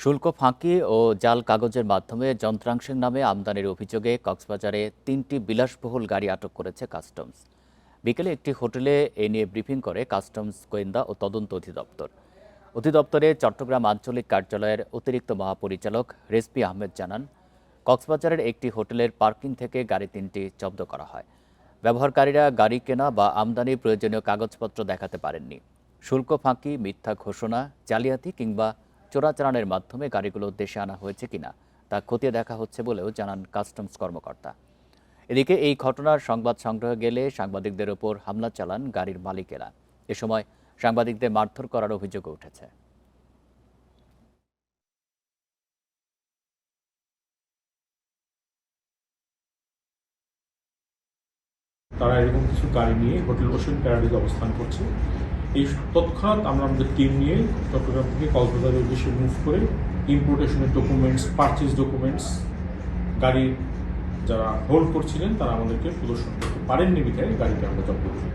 শুল্ক ফাঁকি ও জাল কাগজের মাধ্যমে যন্ত্রাংশের নামে আমদানির অভিযোগে কক্সবাজারে ৩টি বিলাসবহুল গাড়ি আটক করেছে কাস্টমস। বিকেলে একটি হোটেলে এ নিয়ে ব্রিফিং করে কাস্টমস গোয়েন্দা ও তদন্ত অধিদপ্তর। অধিদপ্তরে চট্টগ্রাম আঞ্চলিক কার্যালয়ের অতিরিক্ত মহাপরিচালক রেজভী আহমেদ জানান, কক্সবাজারের একটি হোটেলের পার্কিং থেকে গাড়ি ৩টি জব্দ করা হয়। ব্যবহারকারীরা গাড়ি কেনা বা আমদানির প্রয়োজনীয় কাগজপত্র দেখাতে পারেননি। শুল্ক ফাঁকি, মিথ্যা ঘোষণা, জালিয়াতি কিংবা চোরাচালানের মাধ্যমে গাড়িগুলো দেশে আনা হয়েছে কিনা তা খতিয়ে দেখা হচ্ছে বলেও জানান কাস্টমস কর্মকর্তা। এদিকে এই ঘটনার সংবাদ সংগ্রহে গেলে সাংবাদিকদের ওপর হামলা চালান গাড়ির মালিকেরা। এ সময় সাংবাদিকদের মারধর করার অভিযোগও উঠেছে। তারা এরকম কিছু গাড়ি নিয়ে হোটেল ওশেন প্যারাডাইজে অবস্থান করছে। এই তৎক্ষণাৎ আমরা আমাদের টিম নিয়ে চট্টগ্রাম থেকে কক্সবাজারের উদ্দেশ্যে মুভ করে ইম্পোর্টেশনের ডকুমেন্টস, পারচেজ ডকুমেন্টস, গাড়ির যারা হোল্ড করছিলেন তারা আমাদেরকে প্রদর্শন করতে পারেননি বিধায় গাড়িকে আমরা জব্দ করি।